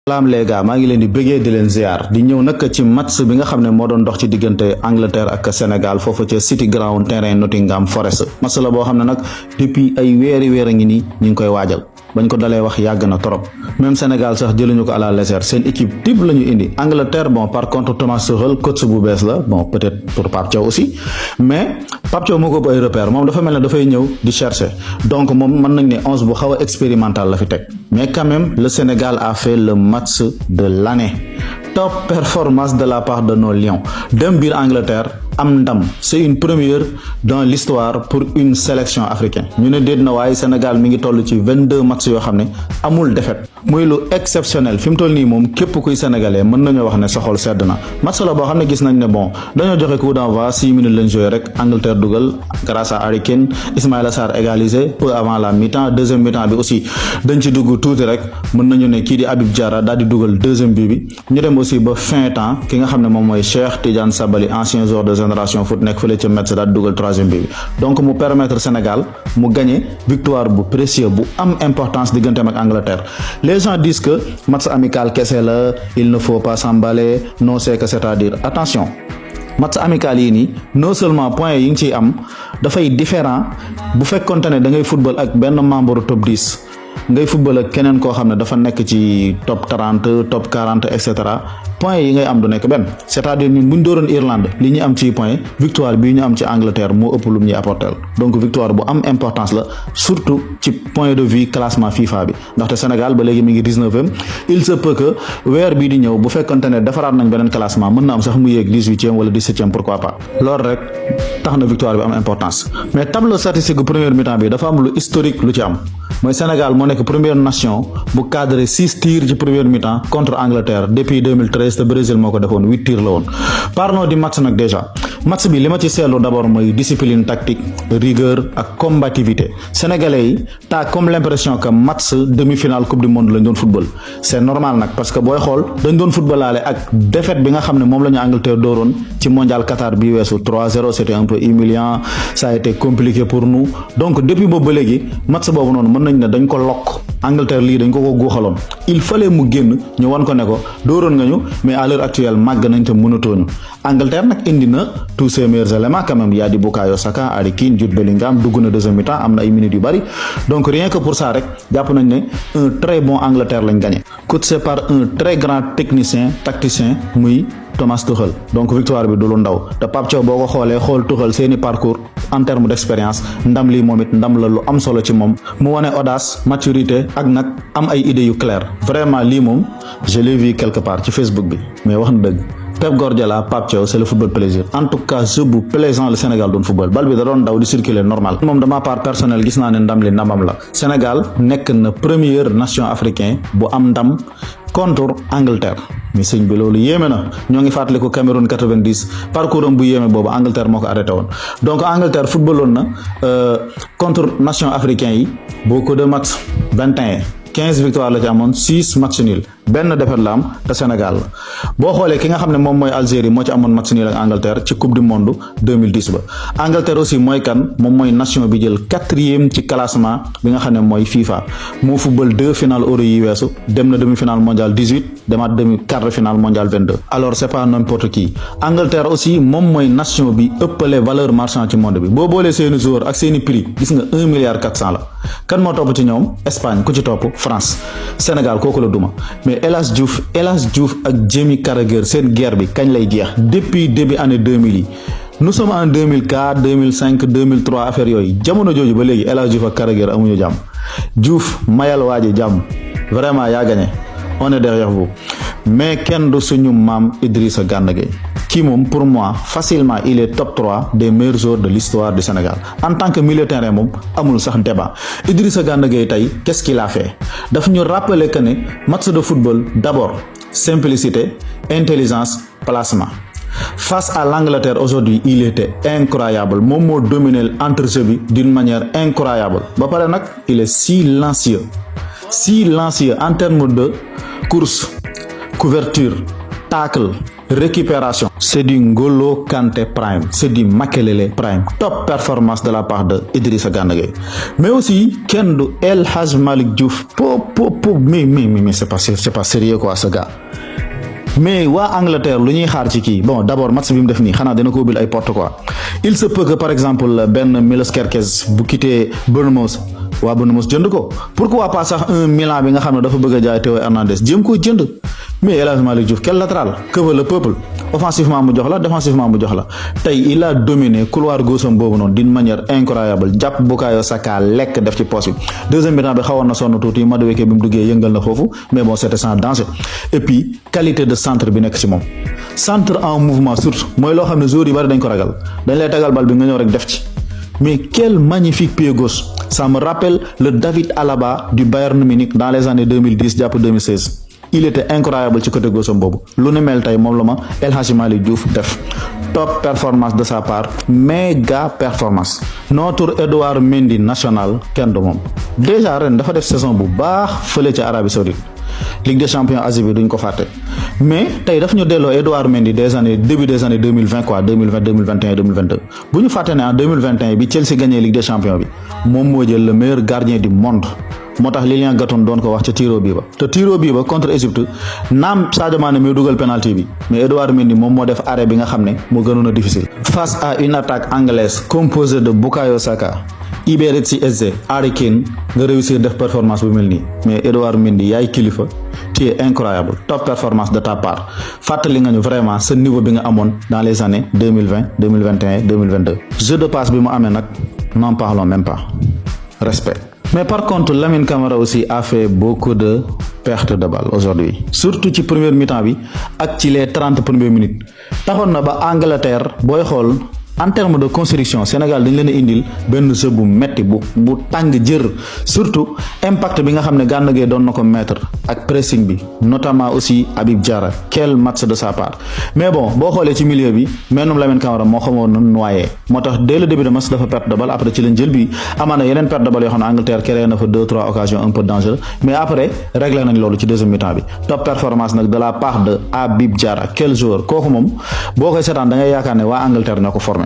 salaam les gars maa ngi leen di bëggee di leen ziar di ñëw nag ci match bi nga xam ne moo doon dox ci diggante Angleterre ak Sénégal foofu ca City Ground terrain Nottingham Forest match la boo xam ne nag depuis ay weer a ngi nii ñu ngi koy waajal bañ ko dalee wax yàgg na trop même Sénégal sax jëluñu ko à la légère seen équipe type la ñu indi Angleterre bon par contre Thomas Tuchel coach bu bees la bon peut-être pour Pape Thiaw aussi mais Pape Thiaw moo ko ëpp ay repère moom dafa mel ne dafay ñëw di chercher donc moom mën nañ ne 11 bu xaw a expérimental la fi teg mais quand même le Sénégal a fait le match de l'année top performance de la part de nos lions dem biir Angleterre am ndam c'est une première dans l'histoire pour une sélection africaine ñu ne déet na waaye Sénégal mi ngi toll ci 22 matchs yoo xam ne amul défaite muy lu exceptionnel fi mu toll nii moom képp kuy sénégalais mën nañoo wax ne sa xol sedd na match la boo xam ne gis nañ ne bon dañoo joxe coup d'envoi 6 minutes lañ joué rek Angleterre dugal grâce à Harry Kane Ismaïla Sarr égalisé peu avant la mi-temps deuxième mi-temps bi aussi dañ ci dugg tuuti rek mën nañu ne kii di Habib Diarra daal di dugal deuxième bi ñu dem aussi ba fin temps ki nga xam ne moom mooy Cheikh Tidiane Sabaly ancien joueur de génération foot nekk fële ca Metz daal di dugal troisième bi donc mu permettre Sénégal mu gagner victoire bu précieux bu am importance digganteem ak Angleterre. Les gens disent que match amical kese la il ne faut pas s'emballer non c'est que c'est-à-dire attention match amical yi nii non seulement points yi ngi ciy am dafay différent bu fekkonte ne da ngay football ak benn membre top 10 ngay football ak keneen koo xam ne dafa nekk ci top 30 top 40 et cetera points yi ngay am du nekk benn c'est-à-dire ñun bu ñu dooroon Irlande li ñu am ci points victoire bii ñu am ci Angleterre moo ëpp lu mu ñuy apporter donc victoire bu am importance la surtout ci point de vue classement FIFA bi ndaxte Sénégal ba léegi mi ngi 19e il se peut que weer bii di ñëw bu fekkonte ne defaraat nañ beneen classement mën na am sax mu yéeg 18e wala 17e pourquoi pas loolu rek tax na victoire bi am importance mais tableau statistique bu première mi-temps bi dafa am lu historique lu ci am mooy Sénégal moo nekk première nation bu cadré 6 tirs ci première mi-temps contre Angleterre depuis 2013 te Brésil moo ko defoon 8 tirs la woon. Parlons du match nag déjà match bi li ma ci seetlu d'abord mooy discipline tactique rigueur ak combativité sénégalais yi t'as comme l'impression que match demi-finale coupe du monde lañ doon football c'est normal nag parce que booy xool dañ doon footballaale ak défaite bi nga xam ne moom la ñu Angleterre dooroon ci mondial Qatar bi weesu 3-0 c'était un peu humiliant ça a été compliqué pour nous donc depuis boobu ba léegi match boobu noonu mën nañ ne dañ ko lokk Angleterre lii dañ ko guuxaloon il fallait mu génn ñu wan ko ne ko dooroon nga ñu mais à l'heure actuelle màgg nañ te mënatooñu Angleterre nag indi na tous ses meilleurs éléments quand même y a di Bukayo Saka Harry Kane Jude Bellingham dugg na deuxième mi-temps am na ay minutes yu bari donc rien que pour ça rek jàpp nañ ne un très bon Angleterre lañ gagné coaché par un très grand technicien tacticien muy Thomas Tuchel donc victoire bi du lu ndaw te Pape Thiaw boo ko xoolee xool Tuchel seeni parcours en termes d'expérience ndam lii moom it ndam la lu am solo ci moom mu wane audace maturité ak nag am ay idées yu claires vraiment lii moom je l'ai vu quelque part ci Facebook bi mais wax na dëgg Pep Guardiola Pape Thiaw c'est le football plaisir en tout cas jeu bu plaisant le Sénégal doon football bal bi da doon daw di circuler normal moom de ma part personnelle gis naa ne ndam li ndamam la Sénégal nekk na première nation africain bu am ndam contre Angleterre mais sëñ bi loolu yéeme na ñoo ngi fàttaliku Cameroun 90 parcours am bu yéeme boobu Angleterre moo ko arrêté woon donc Angleterre footballoon na contre nation africain yi beaucoup de matchs 21 15 victoires la ci amoon 6 matchs nuls benn défaite la am te Sénégal la boo xoolee ki nga xam ne moom mooy Algérie moo ci amoon match nul ak Angleterre ci coupe du monde 2010 ba Angleterre aussi mooy kan moom mooy nation bi jël 4e ci classement bi nga xam ne mooy FIFA moo football 2 finales euro yi weesu dem na demi-finale mondial 18 demaat quart de finale mondial 22 alors c'est pas n'importe qui Angleterre aussi moom mooy nation bi ëppale valeur marchande ci monde bi boo boolee seeni joueurs ak seeni prix gis nga 1 milliard 400 la kan moo topp ci ñoom Espagne ku ci topp France Sénégal kooku la duma mais El Hadj Diouf ak Jamie Carragher seen guerre bi kañ lay jeex depuis début année 2000 yi nous sommes en 2004 2005 2003 affaire yooyu jamono jooju ba léegi El Hadj Diouf ak Carragher amuñu jàmm Diouf mayal waaji jàmm vraiment yaa gagné on est derrière vous mais kenn du suñu maam Idrissa Gana Gueye kii moom pour moi facilement il est top 3 des meilleurs joueurs de l'histoire du Sénégal en tant que milieu de terrain moom amul sax débat Idrissa Gana Gueye tey qu'est-ce qu'il a fait daf ñu rappeler que ne match de football d'abord simplicité intelligence placement face à l'Angleterre aujourd'hui il était incroyable moom moo dominé l'entrejeu bi d'une manière incroyable ba pare nag il est silencieux en termes de course couverture tacle récupération c'est du N'Golo Kanté prime, c'est du Makelele prime, top performance de la part de Idrissa Gana Gueye. Mais aussi kenn du El Hadj Malick Diouf mais c'est pas sérieux quoi ce gars. Mais waa Angleterre lu ñuy xaar ci kii bon d'abord match bi mu def nii xanaa dina ko ubbil ay porte quoi. Il se peut que par exemple benn Milos Kerkez bu quitté Bournemouth waa Bournemouth jënd ko, pourquoi pas sax un Milan bi nga xam ne dafa bëgg a jaay Théo Hernandez jéem koo jënd. Mais El Hadj Malick Diouf quel latéral, que veut le peuple? Offensivement mu jox la, défensivement mu jox la. Tey il a dominé couloir gauche boobu noonu d'une manière incroyable, jàpp Bukayo Saka lekk def ci poste bi. Deuxième mi-temps bi xawoon na sonn tuuti, Madueke bi mu duggee yëngal na foofu, mais bon c'était sans danger. Et puis qualité de centre bi nekk ci moom. Centre en mouvement surtout mooy loo xam ne joueurs yi bari dañ ko ragal, dañ lay tagal bal bi nga ñëw rek def ci. Mais quel magnifique pied gauche. Ça me rappelle le David Alaba du Bayern Munich dans les années 2010 jàpp 2016. Il était incroyable ci côté gauche boobu. Lu ne mel tey moom la ma El Hadji Malick Diouf def. Top performance de sa part, méga performance. Notre Edouard Mendy national kenn du moom. Déjà ren dafa def saison bu baax fële ci Arabie Saoudite. Ligue des champions Asie bi duñ ko fàtte. Mais tey daf ñu delloo Edouard Mendy début des années 2020 quoi, 2020 2021 2022. Bu ñu fàtte ne en 2021 bi Chelsea gagné Ligue des champions bi moom moo jël le meilleur gardien du monde. moo tax Lilian Gatton doon ko wax ca tiro bii ba te tiro bii ba contre Égypte naam Sadio Mané mi dugal penalty bi mais Edouard Mendy moom moo def arrêt bi nga xam ne moo gënoon a difficile. Face à une attaque anglaise composée de Bukayo Saka, Iberechi Eze, Harry Kane nga réussir def performance bu mel nii mais Edouard Mendy yaay kilifa, tu es incroyable, top performance de ta part. Fàttali nga ñu vraiment ce niveau bi nga amoon dans les années 2020 2021 2022. Jeu de passe bi mu amee nag n'en parlons même pas, respect. Mais par contre Lamine Camara aussi a fait beaucoup de pertes de balles aujourd'hui, surtout ci première mi-temps bi ak ci les 30 premières minutes. Taxoon na ba Angleterre booy xool en termes de construction Sénégal dañ leen a indil benn jeu bu metti bu tàng jër, surtout impact bi nga xam ne Gana Gueye doon na ko mettre ak pressing bi, notamment aussi Habib Diarra, quel match de sa part. Mais bon boo xoolee ci milieu bi mennum Lamine Camara moo xamoon na noyé, moo tax dès le début de match dafa perte de balle, après ci lañ jël bi amaana yeneen perte de balle yoo xam ne Angleterre créé na fa 2-3 occasions un peu dangereuses, mais après réglé nañ loolu ci deuxième mi-temps bi. Top performance nag de la part de Habib Diarra, quel joueur, kooku moom boo koy seetaan da ngay yaakaar ne waa Angleterre ñoo ko formé.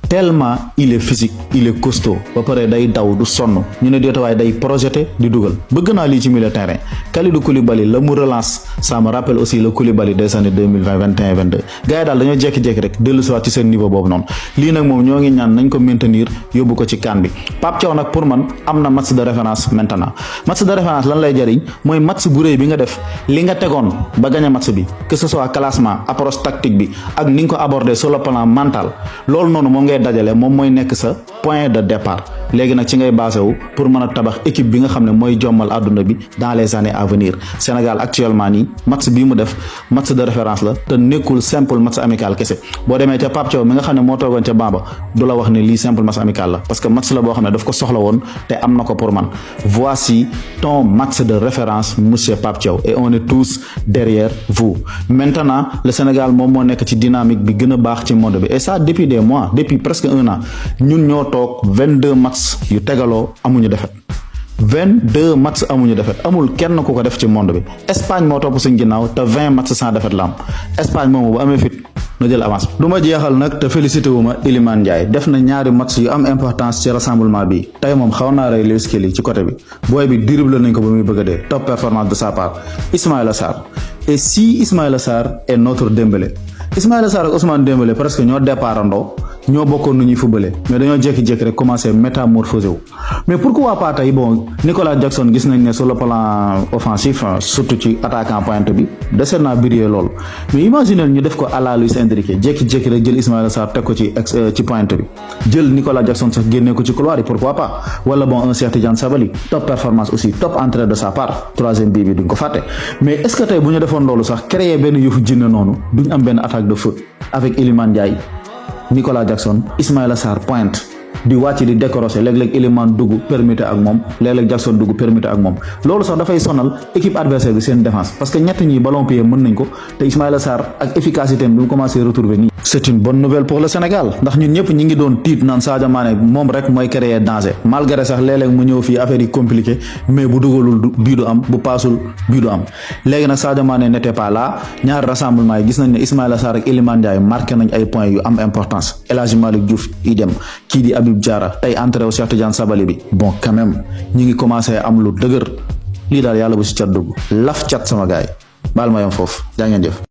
Tellement il est physique, il est costaud, ba pare day daw du sonn, ñu ne déetawaay day projeté di dugal. Bëgg naa lii ci milieu terrain. Kalidou Koulibaly la mu relance, ça me rappelle aussi le Koulibaly des années 2020 21 22. Gars yi daal dañoo jékki-jékki rek dellu si waat ci seen niveau boobu noonu. Lii nag moom ñoo ngi ñaan nañ ko maintenir yóbbu ko ci CAN bi. Pape Thiaw nag pour man am na match de référence maintenant. Match de référence lan lay jariñ mooy match bu rëy bi nga def, li nga tegoon ba gagné match bi, que ce soit classement, approche tactique bi ak ni nga ko aborder sur le plan mental. Loolu noonu moom ngay dajale moom mooy nekk sa point de départ. Léegi nag ci ngay basé wu pour mën a tabax équipe bi nga xam ne mooy jommal àdduna bi dans les années à venir. Sénégal actuellement nii match bii mu def match de référence la te nekkul simple match amical kese. Boo demee ca Pape Thiaw mi nga xam ne moo toogoon ca Bamba du la wax ne lii simple match amical la, parce que match la boo xam ne daf ko soxla woon te am na ko pour man. Voici ton match de référence monsieur Pape Thiaw et on est tous derrière vous. Maintenant le Sénégal moom moo nekk ci dynamique bi gën a baax ci monde bi, et ça depuis des mois, depuis presque un an. Ñun ñoo toog 22 matchs yu tegaloo amuñu defet, 22 matchs amuñu defet, amul kenn ku ko def ci monde bi. Espagne moo topp suñ ginnaaw te 20 matchs sans defet la am. Espagne moomu bu amee fit na jël avance. Du ma jeexal nag te félicité wu ma Iliman Ndiaye, def na ñaari match yu am importance ci rassemblement bi. Tey moom xaw naa rey Lewis Kelly ci côté bi, booy bi dribble nañ ko ba muy bëgg a dee. Top performance de sa part. Ismaïla Sarr, et si Ismaïla Sarr est notre Dembélé. Ismaïla Sarr ak Ousmane Dembélé presque ñoo départandoo, ñoo bokkoon nu ñuy footballé, mais dañoo jékki-jékki rek commencé métamorphosé wu. Mais pourquoi pas tey bon Nicolas Jackson gis nañ ne sur le plan offensif surtout ci attaquant pointe bi dese naa briller lool, mais imaginez ñu def ko à la Luis Enrique, jékki-jékki rek jël Ismaïla Sarr teg ko ci pointe bi, jël Nicolas Jackson sax génnee ko ci couloir yi, pourquoi pas, wala bon un Cheikh Tidiane Sabaly. Top performance aussi, top entrée de sa part, troisième bii bi duñ ko fàtte. Mais est-ce que tey bu ñu defoon loolu sax créer benn yëfu jinne noonu duñ am benn attaque de feu avec Iliman Ndiaye, Nicolas Jackson, Ismaïla Sarr pointe, di wàcc di décrocher léeg-léeg Iliman dugg permuter ak moom léeg-léeg Jackson dugg permuter ak moom loolu sax dafay sonal équipe adversaire bi seen défense parce que ñett ñi ballon pied mën nañ ko te Ismaïla Sarr ak efficacité bi mu commencé retrouver nii c'est une bonne nouvelle pour le Sénégal ndax ñun ñëpp ñi ngi doon tiit naan Sadio Mané moom rek mooy créer danger malgré sax léeg-léeg mu ñëw fii affaire yi compliqué mais bu dugalul bii du am bu paasul bii du am léegi nag Sadio Mané n'était pas là ñaari rassemblement yi gis nañ ne Ismaïla Sarr ak Iliman Ndiaye marqué nañ ay points yu am importance El Hadji Malick Diouf idem kii di Habib Diarra tey entré wu Cheikh Tidiane Sabaly bi bon quand même ñi ngi commencé am lu dëgër lii daal yàlla bu si cat dugg laf cat sama gaay baal ma yam foofu jaa ngeen jëf